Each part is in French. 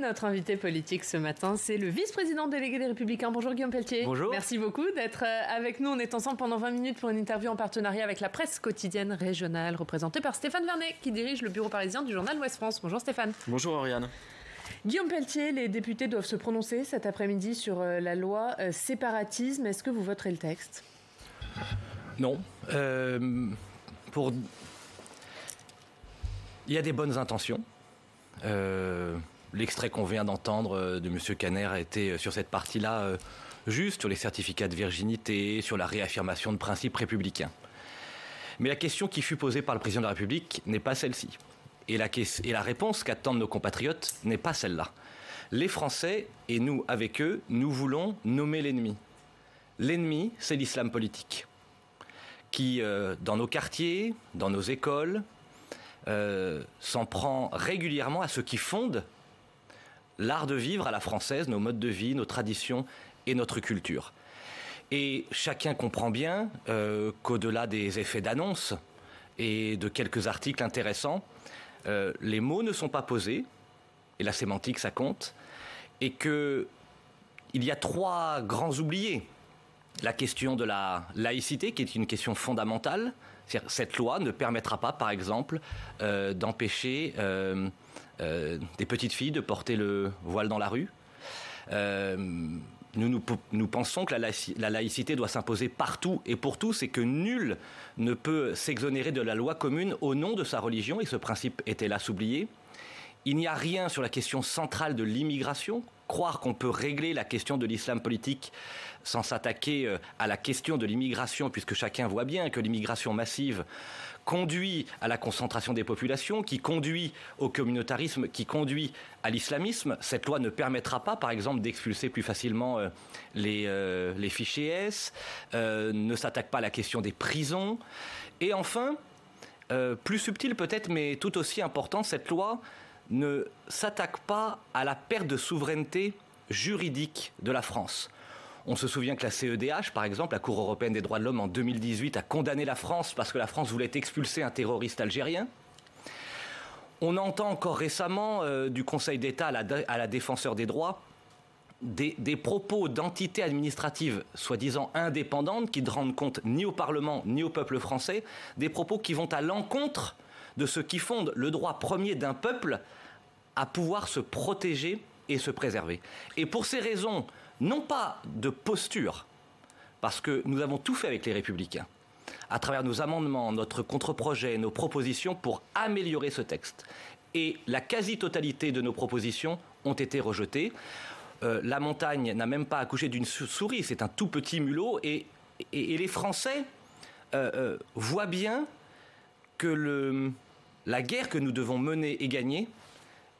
notre invité politique ce matin, c'est le vice-président délégué des Républicains. Bonjour Guillaume Pelletier. Bonjour. Merci beaucoup d'être avec nous. On est ensemble pendant 20 minutes pour une interview en partenariat avec la presse quotidienne régionale, représentée par Stéphane Vernet, qui dirige le bureau parisien du journal Ouest France. Bonjour Stéphane. Bonjour Oriane. Guillaume Pelletier, les députés doivent se prononcer cet après-midi sur la loi séparatisme. Est-ce que vous voterez le texte ? Non. Il y a des bonnes intentions. L'extrait qu'on vient d'entendre de M. Caner était sur cette partie-là juste, sur les certificats de virginité, sur la réaffirmation de principes républicains. Mais la question qui fut posée par le président de la République n'est pas celle-ci. Et la réponse qu'attendent nos compatriotes n'est pas celle-là. Les Français, et nous avec eux, nous voulons nommer l'ennemi. L'ennemi, c'est l'islam politique, qui, dans nos quartiers, dans nos écoles, s'en prend régulièrement à ce qui fonde l'art de vivre à la française, nos modes de vie, nos traditions et notre culture. Et chacun comprend bien qu'au-delà des effets d'annonce et de quelques articles intéressants, les mots ne sont pas posés, et la sémantique ça compte, et qu'il y a trois grands oubliés. La question de la laïcité, qui est une question fondamentale. Cette loi ne permettra pas, par exemple, d'empêcher des petites filles de porter le voile dans la rue. Nous pensons que la laïcité doit s'imposer partout et pour tous, et que nul ne peut s'exonérer de la loi commune au nom de sa religion, et ce principe est hélas oublié. Il n'y a rien sur la question centrale de l'immigration. Croire qu'on peut régler la question de l'islam politique sans s'attaquer à la question de l'immigration, puisque chacun voit bien que l'immigration massive conduit à la concentration des populations, qui conduit au communautarisme, qui conduit à l'islamisme. Cette loi ne permettra pas, par exemple, d'expulser plus facilement les fichiers S, ne s'attaque pas à la question des prisons. Et enfin, plus subtil peut-être, mais tout aussi important, cette loi ne s'attaque pas à la perte de souveraineté juridique de la France. On se souvient que la CEDH, par exemple, la Cour européenne des droits de l'homme, en 2018, a condamné la France parce que la France voulait expulser un terroriste algérien. On entend encore récemment du Conseil d'État à la défenseur des droits des propos d'entités administratives soi-disant indépendantes qui ne rendent compte ni au Parlement ni au peuple français, des propos qui vont à l'encontre de ce qui fonde le droit premier d'un peuple à pouvoir se protéger et se préserver. Et pour ces raisons, non pas de posture, parce que nous avons tout fait avec les Républicains, à travers nos amendements, notre contre-projet, nos propositions pour améliorer ce texte. Et la quasi-totalité de nos propositions ont été rejetées. La montagne n'a même pas accouché d'une souris, c'est un tout petit mulot. Et les Français voient bien que la guerre que nous devons mener et gagner,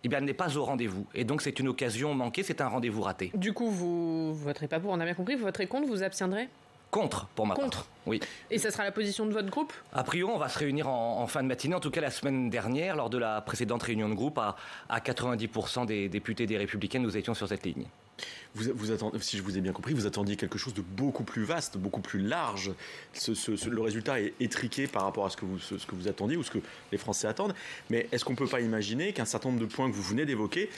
eh bien, elle n'est pas au rendez-vous. Et donc, c'est une occasion manquée, c'est un rendez-vous raté. Du coup, vous voterez pas pour, on a bien compris, vous voterez contre, vous abstiendrez ? Contre, pour ma part. Oui. Et ça sera la position de votre groupe ? A priori, on va se réunir en fin de matinée. En tout cas, la semaine dernière, lors de la précédente réunion de groupe, à 90% des députés des Républicains, nous étions sur cette ligne. Vous attendez, si je vous ai bien compris, vous attendiez quelque chose de beaucoup plus vaste, beaucoup plus large. Le résultat est étriqué par rapport à ce que vous attendiez ou ce que les Français attendent. Mais est-ce qu'on ne peut pas imaginer qu'un certain nombre de points que vous venez d'évoquer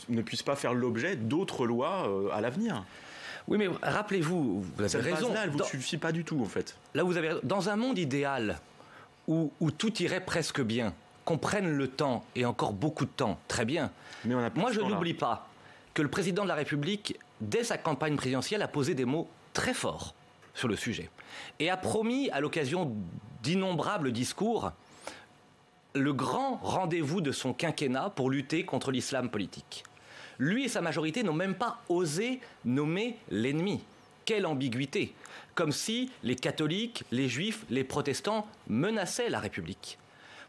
ne puissent pas faire l'objet d'autres lois à l'avenir ? Oui, mais rappelez-vous, vous avez raison. Cette base-là, elle ne vous suffit pas du tout, en fait. Là, vous avez raison. Dans un monde idéal où tout irait presque bien, qu'on prenne le temps, et encore beaucoup de temps, très bien. Mais moi, je n'oublie pas que le président de la République, dès sa campagne présidentielle, a posé des mots très forts sur le sujet. Et a promis, à l'occasion d'innombrables discours, le grand rendez-vous de son quinquennat pour lutter contre l'islam politique. Lui et sa majorité n'ont même pas osé nommer l'ennemi. Quelle ambiguïté! Comme si les catholiques, les juifs, les protestants menaçaient la République.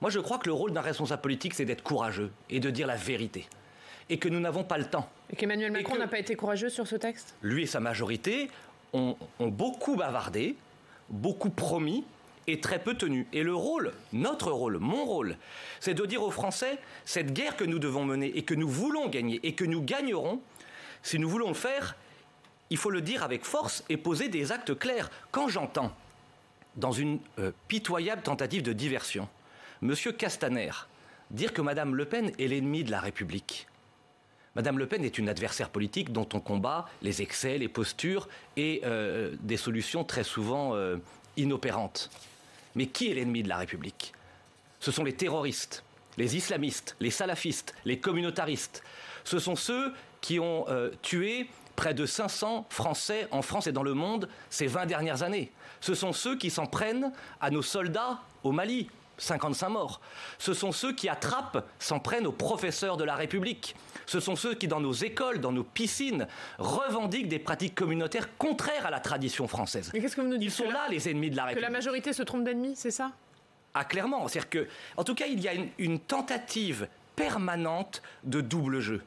Moi, je crois que le rôle d'un responsable politique, c'est d'être courageux et de dire la vérité. Et que nous n'avons pas le temps. Et qu'Emmanuel Macron n'a pas été courageux sur ce texte ? Lui et sa majorité ont beaucoup bavardé, beaucoup promis, et très peu tenu. Et le rôle, notre rôle, mon rôle, c'est de dire aux Français, cette guerre que nous devons mener et que nous voulons gagner et que nous gagnerons, si nous voulons le faire, il faut le dire avec force et poser des actes clairs. Quand j'entends, dans une pitoyable tentative de diversion, M. Castaner dire que Mme Le Pen est l'ennemi de la République, Madame Le Pen est une adversaire politique dont on combat les excès, les postures et des solutions très souvent inopérantes. Mais qui est l'ennemi de la République ? Ce sont les terroristes, les islamistes, les salafistes, les communautaristes. Ce sont ceux qui ont tué près de 500 Français en France et dans le monde ces 20 dernières années. Ce sont ceux qui s'en prennent à nos soldats au Mali, 55 morts. Ce sont ceux qui s'en prennent aux professeurs de la République. Ce sont ceux qui, dans nos écoles, dans nos piscines, revendiquent des pratiques communautaires contraires à la tradition française. Mais qu'est-ce que vous nous dites ? Ils sont là, les ennemis de la République. Que la majorité se trompe d'ennemis, c'est ça ? Ah, clairement. C'est-à-dire que, en tout cas, il y a une tentative permanente de double jeu.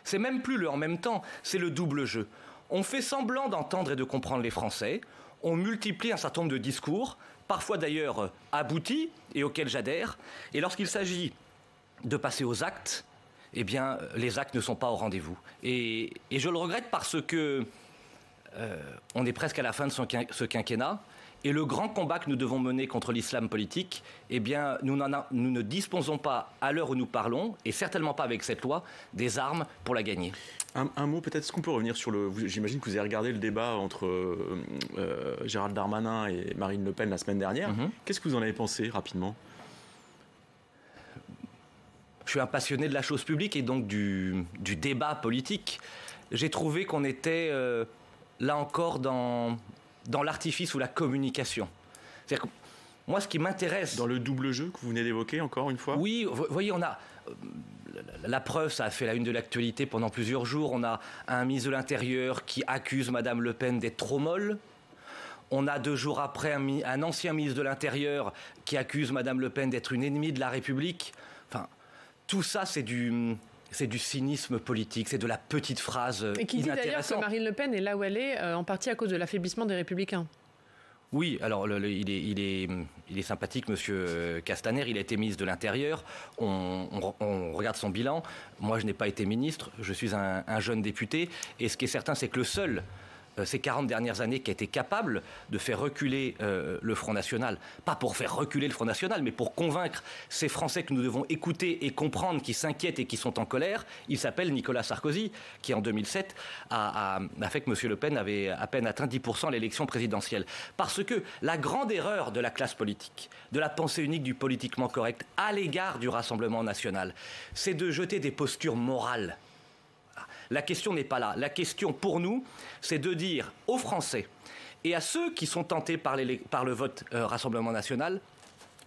C'est même plus le en même temps, c'est le double jeu. On fait semblant d'entendre et de comprendre les Français, on multiplie un certain nombre de discours, parfois d'ailleurs aboutis et auxquels j'adhère, et lorsqu'il s'agit de passer aux actes, eh bien, les actes ne sont pas au rendez-vous. Et je le regrette parce que on est presque à la fin de ce quinquennat, et le grand combat que nous devons mener contre l'islam politique, eh bien, nous ne disposons pas, à l'heure où nous parlons, et certainement pas avec cette loi, des armes pour la gagner. Un mot, peut-être, est-ce qu'on peut revenir sur j'imagine que vous avez regardé le débat entre Gérald Darmanin et Marine Le Pen la semaine dernière. Qu'est-ce que vous en avez pensé, rapidement ? Je suis un passionné de la chose publique et donc du débat politique. J'ai trouvé qu'on était, là encore, dans l'artifice ou la communication. C'est-à-dire que moi, ce qui m'intéresse... Dans le double jeu que vous venez d'évoquer, encore une fois ? Oui, vous voyez, on a... La preuve, ça a fait la une de l'actualité pendant plusieurs jours. On a un ministre de l'Intérieur qui accuse Madame Le Pen d'être trop molle. On a 2 jours après un ancien ministre de l'Intérieur qui accuse Madame Le Pen d'être une ennemie de la République. Enfin, tout ça, c'est du cynisme politique, c'est de la petite phrase inintéressante. Et qui dit d'ailleurs que Marine Le Pen est là où elle est, en partie à cause de l'affaiblissement des Républicains. Oui, alors il est sympathique, Monsieur Castaner. Il a été ministre de l'Intérieur. On regarde son bilan. Moi, je n'ai pas été ministre. Je suis un jeune député. Et ce qui est certain, c'est que le seul, ces 40 dernières années, qui a été capable de faire reculer le Front National, pas pour faire reculer le Front National, mais pour convaincre ces Français que nous devons écouter et comprendre, qui s'inquiètent et qui sont en colère, il s'appelle Nicolas Sarkozy, qui en 2007 a fait que M. Le Pen avait à peine atteint 10% à l'élection présidentielle. Parce que la grande erreur de la classe politique, de la pensée unique du politiquement correct à l'égard du Rassemblement national, c'est de jeter des postures morales. La question n'est pas là. La question pour nous, c'est de dire aux Français et à ceux qui sont tentés par le vote Rassemblement national,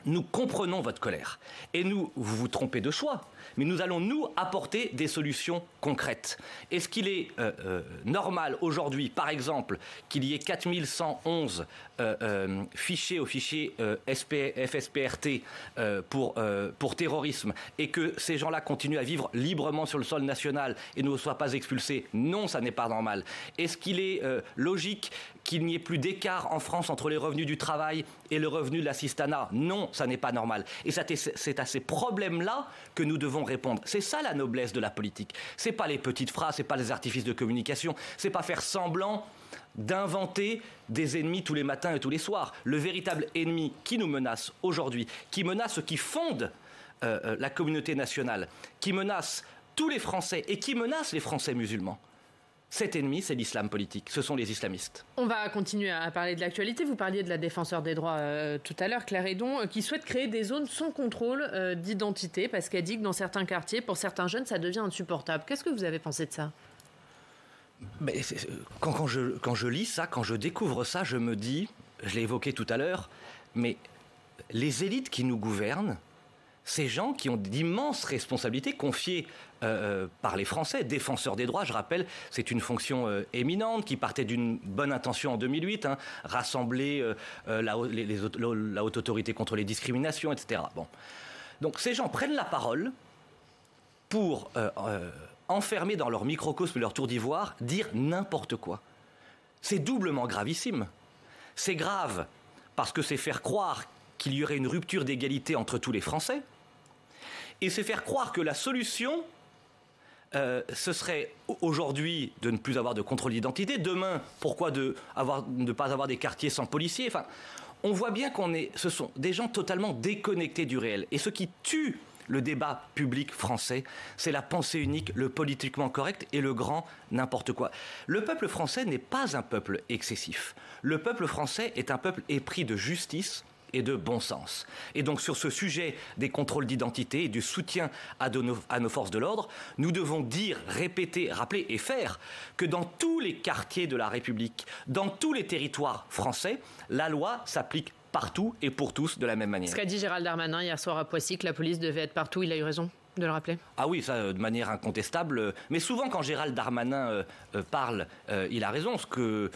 nous comprenons votre colère. Et nous, vous vous trompez de choix, mais nous allons nous apporter des solutions concrètes. Est-ce qu'il est normal aujourd'hui, par exemple, qu'il y ait 4111 fichés au fichier FSPRT pour terrorisme et que ces gens-là continuent à vivre librement sur le sol national et ne soient pas expulsés? Non, ça n'est pas normal. Est-ce qu'il est logique qu'il n'y ait plus d'écart en France entre les revenus du travail et le revenu de l'assistanat? Non, ça n'est pas normal. Et c'est à ces problèmes-là que nous devons répondre. C'est ça la noblesse de la politique. C'est pas les petites phrases, c'est pas les artifices de communication, c'est pas faire semblant d'inventer des ennemis tous les matins et tous les soirs. Le véritable ennemi qui nous menace aujourd'hui, qui menace, qui fonde la communauté nationale, qui menace tous les Français et qui menace les Français musulmans, cet ennemi, c'est l'islam politique. Ce sont les islamistes. On va continuer à parler de l'actualité. Vous parliez de la défenseure des droits tout à l'heure, Claire Hédon, qui souhaite créer des zones sans contrôle d'identité parce qu'elle dit que dans certains quartiers, pour certains jeunes, ça devient insupportable. Qu'est-ce que vous avez pensé de ça ? Mais quand je lis ça, quand je découvre ça, je me dis, je l'ai évoqué tout à l'heure, mais les élites qui nous gouvernent, ces gens qui ont d'immenses responsabilités confiées par les Français, défenseurs des droits, je rappelle, c'est une fonction éminente qui partait d'une bonne intention en 2008, rassembler la haute autorité contre les discriminations, etc. Bon. Donc ces gens prennent la parole pour, enfermer dans leur microcosme et leur tour d'ivoire, dire n'importe quoi. C'est doublement gravissime. C'est grave parce que c'est faire croire qu'il y aurait une rupture d'égalité entre tous les Français, et c'est faire croire que la solution, ce serait aujourd'hui de ne plus avoir de contrôle d'identité, demain, pourquoi ne pas avoir des quartiers sans policiers. Enfin, on voit bien ce sont des gens totalement déconnectés du réel. Et ce qui tue le débat public français, c'est la pensée unique, le politiquement correct et le grand n'importe quoi. Le peuple français n'est pas un peuple excessif. Le peuple français est un peuple épris de justice et de bon sens. Et donc sur ce sujet des contrôles d'identité et du soutien à nos forces de l'ordre, nous devons dire, répéter, rappeler et faire que dans tous les quartiers de la République, dans tous les territoires français, la loi s'applique partout et pour tous de la même manière. Ce qu'a dit Gérald Darmanin hier soir à Poissy, que la police devait être partout, il a eu raison de le rappeler? Ah oui, ça de manière incontestable. Mais souvent quand Gérald Darmanin parle, il a raison. Ce que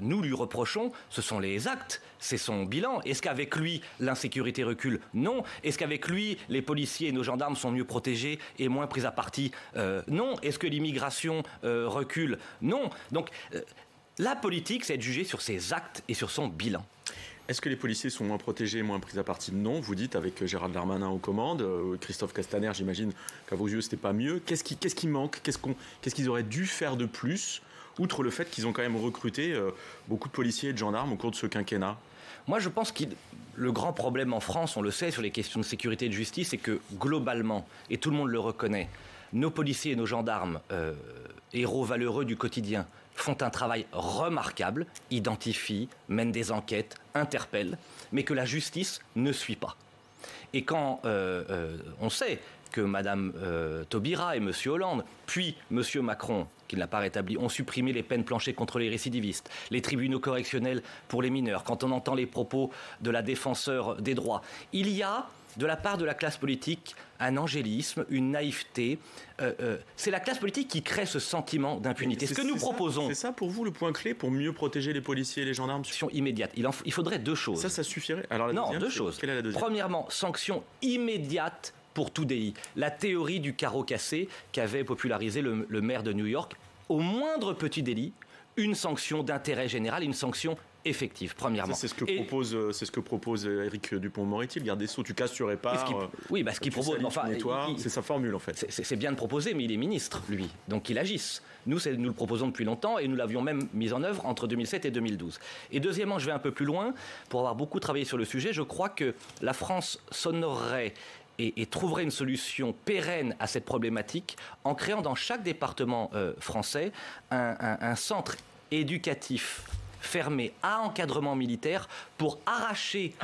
nous lui reprochons, ce sont les actes, c'est son bilan. Est-ce qu'avec lui, l'insécurité recule? Non. Est-ce qu'avec lui, les policiers et nos gendarmes sont mieux protégés et moins pris à partie? Non. Est-ce que l'immigration recule? Non. Donc la politique, c'est être jugé sur ses actes et sur son bilan. Est-ce que les policiers sont moins protégés, moins pris à partie? Non, vous dites, avec Gérald Darmanin aux commandes. Christophe Castaner, j'imagine qu'à vos yeux, c'était pas mieux. Qu'est-ce qui manque? Qu'est-ce qu'ils auraient dû faire de plus, outre le fait qu'ils ont quand même recruté beaucoup de policiers et de gendarmes au cours de ce quinquennat? Moi, je pense que le grand problème en France, on le sait, sur les questions de sécurité et de justice, c'est que globalement, et tout le monde le reconnaît, nos policiers et nos gendarmes, héros valeureux du quotidien, font un travail remarquable, identifient, mènent des enquêtes, interpellent, mais que la justice ne suit pas. Et quand on sait que Mme Taubira et M. Hollande, puis M. Macron, qui ne l'a pas rétabli, ont supprimé les peines planchées contre les récidivistes, les tribunaux correctionnels pour les mineurs, quand on entend les propos de la défenseure des droits, il y a, de la part de la classe politique, un angélisme, une naïveté. C'est la classe politique qui crée ce sentiment d'impunité. Ce que nous proposons... C'est ça pour vous le point clé pour mieux protéger les policiers et les gendarmes? Sanction immédiate. Il faudrait deux choses. Ça suffirait? Alors, non, deux choses. Quelle est la deuxième? Premièrement, sanction immédiate pour tout délit. La théorie du carreau cassé qu'avait popularisé le maire de New York. Au moindre petit délit, une sanction d'intérêt général, une sanction effective, premièrement. C'est ce que propose Éric Dupond-Moretti, le garde des Sceaux. Tu casses, tu répares. Oui, ce qu'il propose. C'est sa formule, en fait. C'est bien de proposer, mais il est ministre, lui. Donc il agisse. Nous le proposons depuis longtemps et nous l'avions même mis en œuvre entre 2007 et 2012. Et deuxièmement, je vais un peu plus loin. Pour avoir beaucoup travaillé sur le sujet, je crois que la France s'honorerait et trouverait une solution pérenne à cette problématique en créant dans chaque département français un centre éducatif fermé à encadrement militaire pour arracher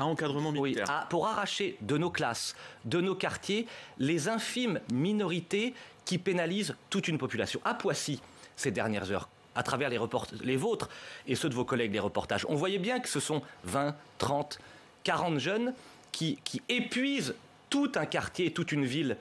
pour arracher de nos classes, de nos quartiers, les infimes minorités qui pénalisent toute une population. À Poissy, ces dernières heures, à travers les vôtres et ceux de vos collègues, les reportages, on voyait bien que ce sont 20, 30, 40 jeunes qui épuisent tout un quartier, toute une ville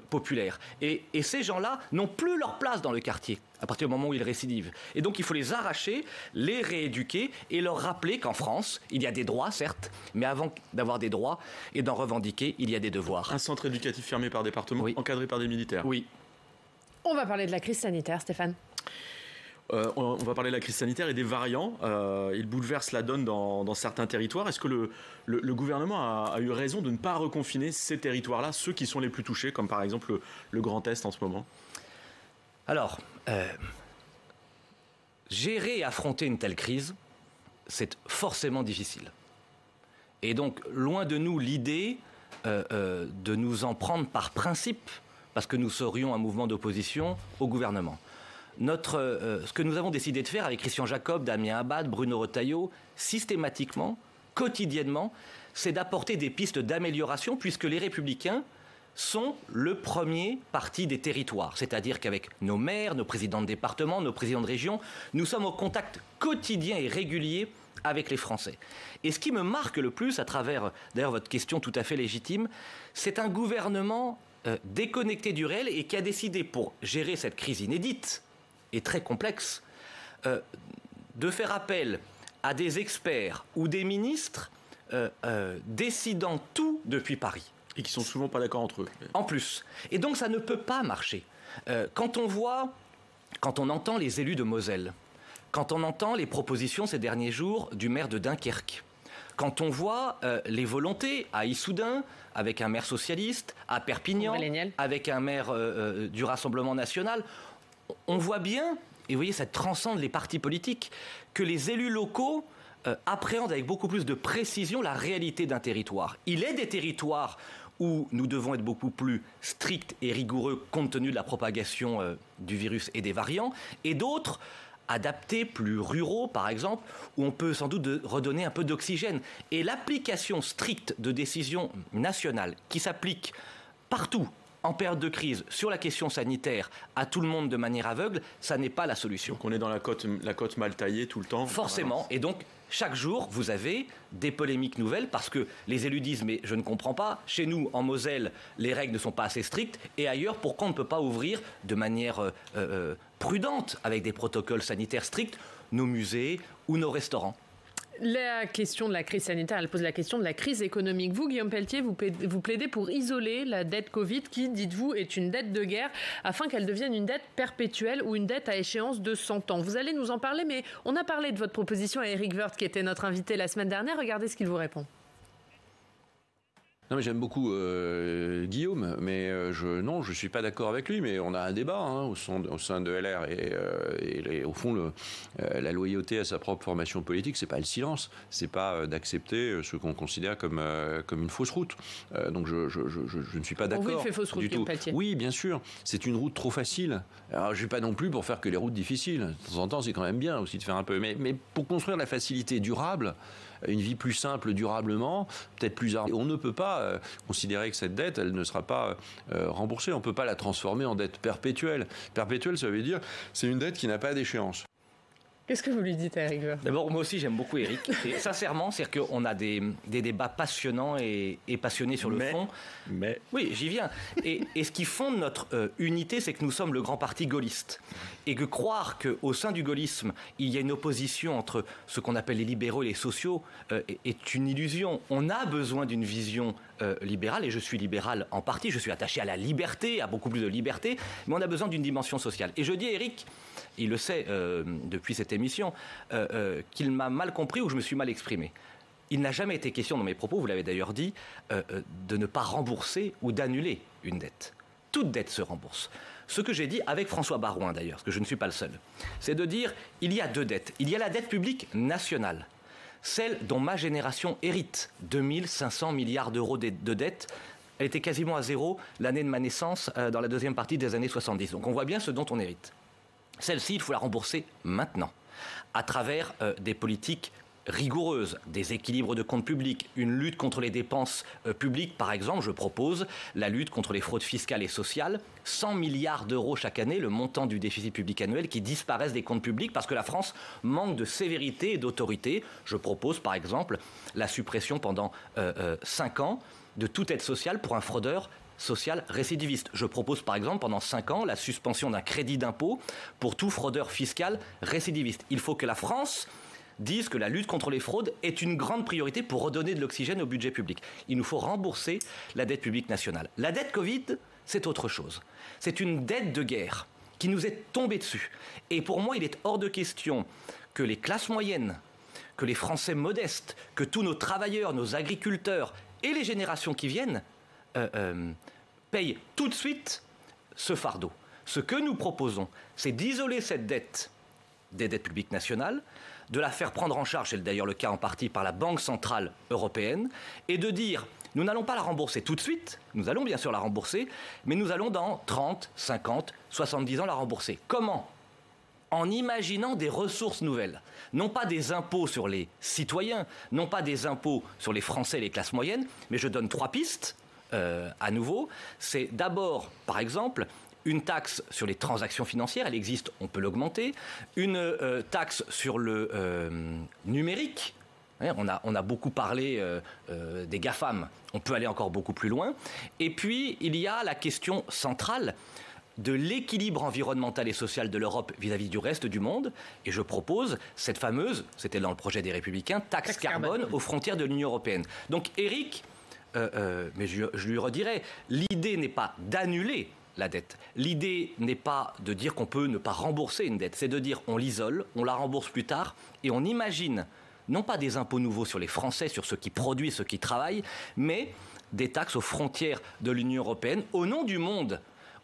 populaire. Et ces gens-là n'ont plus leur place dans le quartier à partir du moment où ils récidivent. Et donc il faut les arracher, les rééduquer et leur rappeler qu'en France, il y a des droits, certes, mais avant d'avoir des droits et d'en revendiquer, il y a des devoirs. Un centre éducatif fermé par département, oui. Encadré par des militaires. Oui. On va parler de la crise sanitaire, Stéphane. On va parler de la crise sanitaire et des variants. Ils bouleversent la donne dans certains territoires. Est-ce que le gouvernement a eu raison de ne pas reconfiner ces territoires-là, ceux qui sont les plus touchés, comme par exemple le Grand Est en ce moment? Alors, gérer et affronter une telle crise, c'est forcément difficile. Et donc, loin de nous l'idée de nous en prendre par principe, parce que nous serions un mouvement d'opposition au gouvernement. Ce que nous avons décidé de faire avec Christian Jacob, Damien Abad, Bruno Retailleau, systématiquement, quotidiennement, c'est d'apporter des pistes d'amélioration, puisque les Républicains sont le premier parti des territoires. C'est-à-dire qu'avec nos maires, nos présidents de département, nos présidents de région, nous sommes au contact quotidien et régulier avec les Français. Et ce qui me marque le plus, à travers d'ailleurs votre question tout à fait légitime, c'est un gouvernement déconnecté du réel et qui a décidé, pour gérer cette crise inédite et très complexe, de faire appel à des experts ou des ministres décidant tout depuis Paris. Et qui sont souvent pas d'accord entre eux. En plus. Et donc ça ne peut pas marcher. Quand on entend les élus de Moselle, quand on entend les propositions ces derniers jours du maire de Dunkerque, quand on voit les volontés à Issoudun, avec un maire socialiste, à Perpignan, avec un maire du Rassemblement national, on voit bien, et vous voyez, ça transcende les partis politiques, que les élus locaux appréhendent avec beaucoup plus de précision la réalité d'un territoire. Il est des territoires où nous devons être beaucoup plus stricts et rigoureux compte tenu de la propagation du virus et des variants, et d'autres adaptés, plus ruraux par exemple, où on peut sans doute redonner un peu d'oxygène. Et l'application stricte de décisions nationales qui s'appliquent partout en période de crise sur la question sanitaire à tout le monde de manière aveugle, ça n'est pas la solution. Donc on est dans la côte mal taillée tout le temps. Forcément, et donc chaque jour, vous avez des polémiques nouvelles parce que les élus disent « mais je ne comprends pas, chez nous, en Moselle, les règles ne sont pas assez strictes et ailleurs, pourquoi on ne peut pas ouvrir de manière prudente, avec des protocoles sanitaires stricts, nos musées ou nos restaurants ?» La question de la crise sanitaire, elle pose la question de la crise économique. Vous, Guillaume Pelletier, vous plaidez pour isoler la dette Covid qui, dites-vous, est une dette de guerre afin qu'elle devienne une dette perpétuelle ou une dette à échéance de 100 ans. Vous allez nous en parler, mais on a parlé de votre proposition à Éric Woerth, qui était notre invité la semaine dernière. Regardez ce qu'il vous répond. Non, mais j'aime beaucoup Guillaume, mais je suis pas d'accord avec lui. Mais on a un débat au sein de LR et au fond, la loyauté à sa propre formation politique, c'est pas le silence, c'est pas d'accepter ce qu'on considère comme une fausse route. Donc je ne suis pas d'accord. Oui, il fait fausse route, du tout. Oui, bien sûr, c'est une route trop facile. Alors je suis pas non plus pour faire que les routes difficiles. De temps en temps, c'est quand même bien aussi de faire un peu. Mais pour construire la facilité durable, une vie plus simple durablement, peut-être plus armée. On ne peut pas considérer que cette dette, elle ne sera pas remboursée. On ne peut pas la transformer en dette perpétuelle. Perpétuelle, ça veut dire c'est une dette qui n'a pas d'échéance. Qu'est-ce que vous lui dites, Éric Woerth ? D'abord, moi aussi, j'aime beaucoup Éric. Et sincèrement, c'est-à-dire qu'on a des débats passionnants et passionnés sur le fond. Mais oui, j'y viens. Et ce qui fonde notre unité, c'est que nous sommes le grand parti gaulliste. Et que croire qu'au sein du gaullisme, il y a une opposition entre ce qu'on appelle les libéraux et les sociaux est une illusion. On a besoin d'une vision libérale, et je suis libéral en partie, je suis attaché à la liberté, à beaucoup plus de liberté, mais on a besoin d'une dimension sociale. Et je dis à Éric, il le sait depuis cette émission, qu'il m'a mal compris ou je me suis mal exprimé. Il n'a jamais été question dans mes propos, vous l'avez d'ailleurs dit, de ne pas rembourser ou d'annuler une dette. Toute dette se rembourse. Ce que j'ai dit avec François Baroin d'ailleurs, parce que je ne suis pas le seul, c'est de dire il y a deux dettes. Il y a la dette publique nationale, celle dont ma génération hérite, 2500 milliards d'euros de dettes. Elle était quasiment à zéro l'année de ma naissance, dans la deuxième partie des années 70. Donc on voit bien ce dont on hérite. Celle-ci, il faut la rembourser maintenant, à travers des politiques rigoureuses, des équilibres de comptes publics, une lutte contre les dépenses publiques. Par exemple, je propose la lutte contre les fraudes fiscales et sociales, 100 milliards d'euros chaque année, le montant du déficit public annuel qui disparaissent des comptes publics parce que la France manque de sévérité et d'autorité. Je propose par exemple la suppression pendant 5 ans de toute aide sociale pour un fraudeur social récidiviste. Je propose par exemple pendant 5 ans la suspension d'un crédit d'impôt pour tout fraudeur fiscal récidiviste. Il faut que la France dise que la lutte contre les fraudes est une grande priorité pour redonner de l'oxygène au budget public. Il nous faut rembourser la dette publique nationale. La dette Covid, c'est autre chose. C'est une dette de guerre qui nous est tombée dessus. Et pour moi, il est hors de question que les classes moyennes, que les Français modestes, que tous nos travailleurs, nos agriculteurs et les générations qui viennent payent tout de suite ce fardeau. Ce que nous proposons, c'est d'isoler cette dette des dettes publiques nationales, de la faire prendre en charge, c'est d'ailleurs le cas en partie par la Banque Centrale Européenne, et de dire, nous n'allons pas la rembourser tout de suite, nous allons bien sûr la rembourser, mais nous allons dans 30, 50, 70 ans la rembourser. Comment ? En imaginant des ressources nouvelles. Non pas des impôts sur les citoyens, non pas des impôts sur les Français et les classes moyennes, mais je donne 3 pistes, à nouveau. C'est d'abord, par exemple, une taxe sur les transactions financières, elle existe, on peut l'augmenter. Une taxe sur le numérique. On a beaucoup parlé des GAFAM, on peut aller encore beaucoup plus loin. Et puis, il y a la question centrale de l'équilibre environnemental et social de l'Europe vis-à-vis du reste du monde. Et je propose cette fameuse, c'était dans le projet des Républicains, taxe carbone aux frontières de l'Union européenne. Donc, Éric, mais je lui redirai, l'idée n'est pas d'annuler la dette. L'idée n'est pas de dire qu'on peut ne pas rembourser une dette, c'est de dire on l'isole, on la rembourse plus tard et on imagine non pas des impôts nouveaux sur les Français, sur ceux qui produisent, ceux qui travaillent, mais des taxes aux frontières de l'Union européenne au nom du monde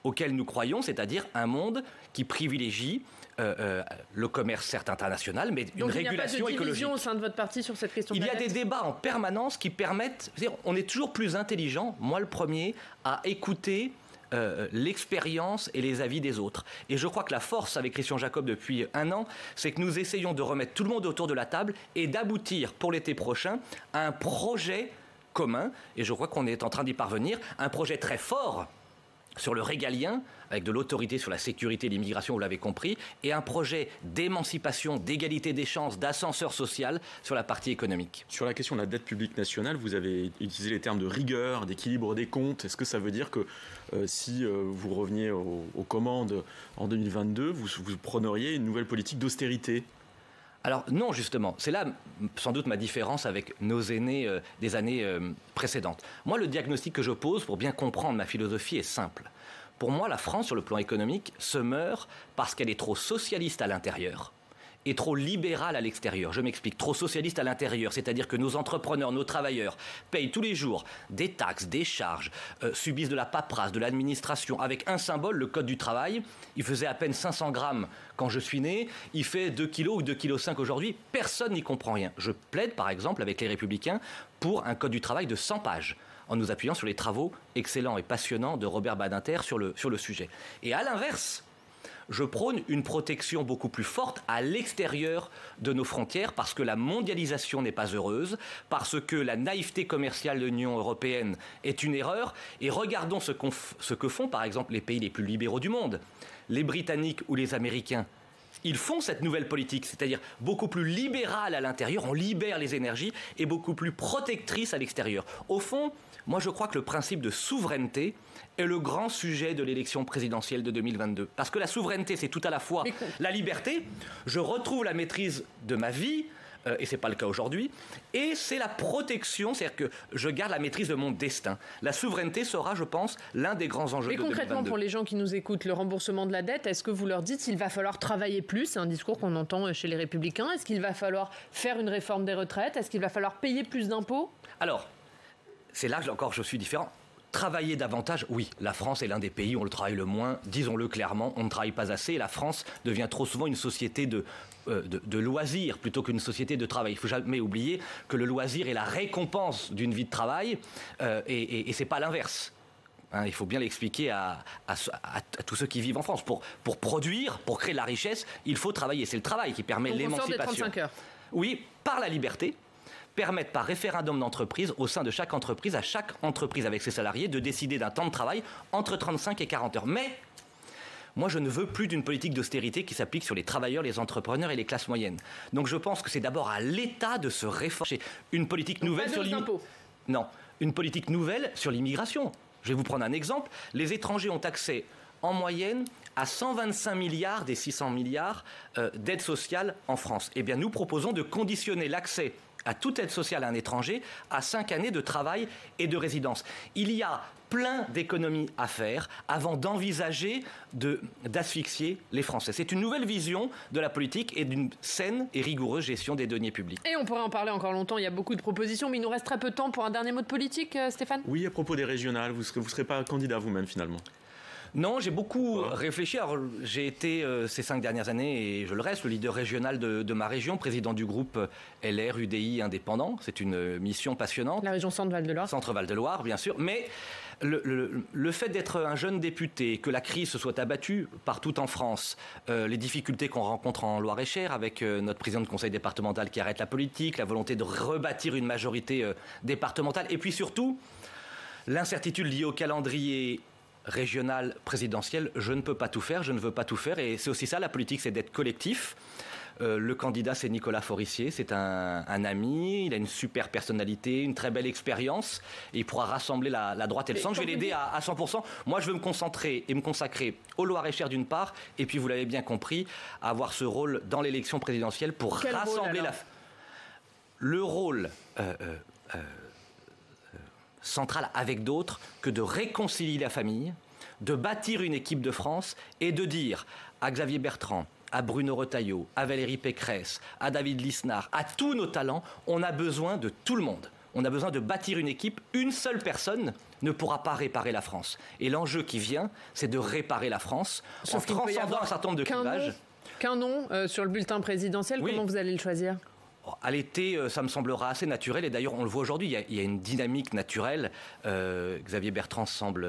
auquel nous croyons, c'est-à-dire un monde qui privilégie le commerce certes international, mais une régulation écologique. Donc il n'y a pas de division au sein de votre parti sur cette question. Il y a des débats en permanence qui permettent, c'est-à-dire on est toujours plus intelligent, moi le premier, à écouter l'expérience et les avis des autres. Et je crois que la force avec Christian Jacob depuis 1 an, c'est que nous essayons de remettre tout le monde autour de la table et d'aboutir pour l'été prochain à un projet commun, et je crois qu'on est en train d'y parvenir, un projet très fort sur le régalien, avec de l'autorité sur la sécurité et l'immigration, vous l'avez compris, et un projet d'émancipation, d'égalité des chances, d'ascenseur social sur la partie économique. Sur la question de la dette publique nationale, vous avez utilisé les termes de rigueur, d'équilibre des comptes. Est-ce que ça veut dire que si vous reveniez aux commandes en 2022, vous prôneriez une nouvelle politique d'austérité ? Alors non, justement, c'est là sans doute ma différence avec nos aînés des années précédentes. Moi, le diagnostic que je pose pour bien comprendre ma philosophie est simple. Pour moi, la France, sur le plan économique, se meurt parce qu'elle est trop socialiste à l'intérieur et trop libérale à l'extérieur. Je m'explique, trop socialiste à l'intérieur, c'est-à-dire que nos entrepreneurs, nos travailleurs payent tous les jours des taxes, des charges, subissent de la paperasse, de l'administration, avec un symbole, le code du travail. Il faisait à peine 500 grammes quand je suis né, il fait 2 kilos ou 2,5 kg aujourd'hui, personne n'y comprend rien. Je plaide par exemple avec les Républicains pour un code du travail de 100 pages, en nous appuyant sur les travaux excellents et passionnants de Robert Badinter sur le sujet. Et à l'inverse, je prône une protection beaucoup plus forte à l'extérieur de nos frontières parce que la mondialisation n'est pas heureuse, parce que la naïveté commerciale de l'Union européenne est une erreur. Et regardons ce que font par exemple les pays les plus libéraux du monde, les Britanniques ou les Américains. Ils font cette nouvelle politique, c'est-à-dire beaucoup plus libérale à l'intérieur, on libère les énergies, et beaucoup plus protectrice à l'extérieur. Au fond, moi je crois que le principe de souveraineté est le grand sujet de l'élection présidentielle de 2022. Parce que la souveraineté, c'est tout à la fois la liberté, je retrouve la maîtrise de ma vie, et ce n'est pas le cas aujourd'hui, et c'est la protection, c'est-à-dire que je garde la maîtrise de mon destin. La souveraineté sera, je pense, l'un des grands enjeux de 2022. Mais concrètement, pour les gens qui nous écoutent, le remboursement de la dette, est-ce que vous leur dites qu'il va falloir travailler plus ? C'est un discours qu'on entend chez les Républicains. Est-ce qu'il va falloir faire une réforme des retraites ? Est-ce qu'il va falloir payer plus d'impôts ? Alors, c'est là encore je suis différent. Travailler davantage, oui. La France est l'un des pays où on le travaille le moins. Disons-le clairement, on ne travaille pas assez. Et la France devient trop souvent une société de loisirs plutôt qu'une société de travail. Il ne faut jamais oublier que le loisir est la récompense d'une vie de travail et ce n'est pas l'inverse. Il faut bien l'expliquer à tous ceux qui vivent en France. Pour produire, pour créer de la richesse, il faut travailler. C'est le travail qui permet l'émancipation. On sort des 35 heures. Oui, par la liberté. Permettre par référendum d'entreprise, au sein de chaque entreprise, à chaque entreprise avec ses salariés, de décider d'un temps de travail entre 35 et 40 heures. Mais moi, je ne veux plus d'une politique d'austérité qui s'applique sur les travailleurs, les entrepreneurs et les classes moyennes. Donc je pense que c'est d'abord à l'État de se réformer. Une politique nouvelle sur l'immigration. Non, une politique nouvelle sur l'immigration. Je vais vous prendre un exemple. Les étrangers ont accès en moyenne à 125 milliards des 600 milliards d'aides sociales en France. Eh bien, nous proposons de conditionner l'accès à toute aide sociale à un étranger à 5 années de travail et de résidence. Il y a plein d'économies à faire avant d'envisager d'asphyxier les Français. C'est une nouvelle vision de la politique et d'une saine et rigoureuse gestion des deniers publics. Et on pourrait en parler encore longtemps, il y a beaucoup de propositions, mais il nous reste très peu de temps pour un dernier mot de politique, Stéphane ? Oui, à propos des régionales, vous serez pas candidat vous-même finalement ? Non, j'ai beaucoup réfléchi. Alors, j'ai été ces 5 dernières années, et je le reste, le leader régional de ma région, président du groupe LR, UDI indépendant. C'est une mission passionnante. La région Centre-Val de Loire. Centre-Val de Loire, bien sûr. Mais le fait d'être un jeune député, que la crise se soit abattue partout en France, les difficultés qu'on rencontre en Loire-et-Cher avec notre président de conseil départemental qui arrête la politique, la volonté de rebâtir une majorité départementale, et puis surtout, l'incertitude liée au calendrier régional, présidentiel, je ne peux pas tout faire, je ne veux pas tout faire, et c'est aussi ça la politique, c'est d'être collectif. Le candidat, c'est Nicolas Forissier, c'est un ami, il a une super personnalité, une très belle expérience, et il pourra rassembler la droite et le centre. Je vais l'aider à 100%. Moi, je veux me concentrer et me consacrer au Loir-et-Cher d'une part, et puis vous l'avez bien compris, avoir ce rôle dans l'élection présidentielle pour rassembler le rôle central avec d'autres que de réconcilier la famille, de bâtir une équipe de France et de dire à Xavier Bertrand, à Bruno Retailleau, à Valérie Pécresse, à David Lisnard, à tous nos talents, on a besoin de tout le monde. On a besoin de bâtir une équipe. Une seule personne ne pourra pas réparer la France. Et l'enjeu qui vient, c'est de réparer la France en transcendant un certain nombre de clivages. Qu'un nom sur le bulletin présidentiel, Oui. comment vous allez le choisir ? À l'été, ça me semblera assez naturel. Et d'ailleurs, on le voit aujourd'hui, il y a une dynamique naturelle. Xavier Bertrand semble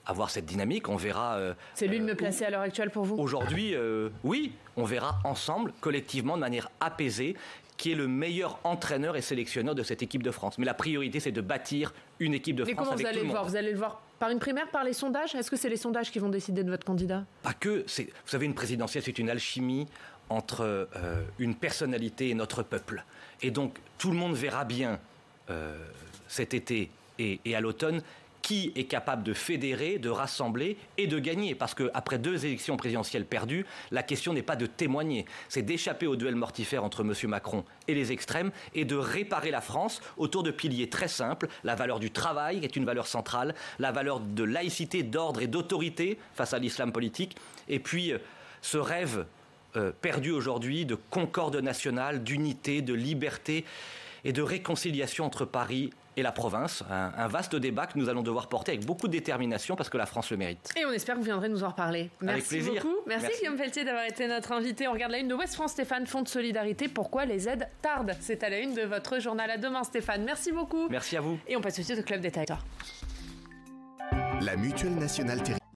avoir cette dynamique. On verra... C'est lui de me placer à l'heure actuelle pour vous ? Aujourd'hui, oui, on verra ensemble, collectivement, de manière apaisée, qui est le meilleur entraîneur et sélectionneur de cette équipe de France. Mais la priorité, c'est de bâtir une équipe de France avec tout le monde. Mais comment vous allez le voir ? Vous allez le voir par une primaire, par les sondages ? Est-ce que c'est les sondages qui vont décider de votre candidat ? Pas que. Vous savez, une présidentielle, c'est une alchimie entre une personnalité et notre peuple. Et donc, tout le monde verra bien cet été et à l'automne qui est capable de fédérer, de rassembler et de gagner. Parce qu'après 2 élections présidentielles perdues, la question n'est pas de témoigner, c'est d'échapper au duel mortifère entre M. Macron et les extrêmes et de réparer la France autour de piliers très simples, la valeur du travail, qui est une valeur centrale, la valeur de laïcité, d'ordre et d'autorité face à l'islam politique, et puis ce rêve perdu aujourd'hui de concorde nationale, d'unité, de liberté et de réconciliation entre Paris et la province. Un vaste débat que nous allons devoir porter avec beaucoup de détermination parce que la France le mérite. Et on espère que vous viendrez nous en reparler. Merci avec plaisir. beaucoup. Merci Guillaume Pelletier d'avoir été notre invité. On regarde la une de Ouest France. Stéphane, Fonds de solidarité. Pourquoi les aides tardent ? C'est à la une de votre journal. À demain Stéphane. Merci beaucoup. Merci à vous. Et on passe tout de suite au Club des Territoires. La Mutuelle Nationale Territoriale.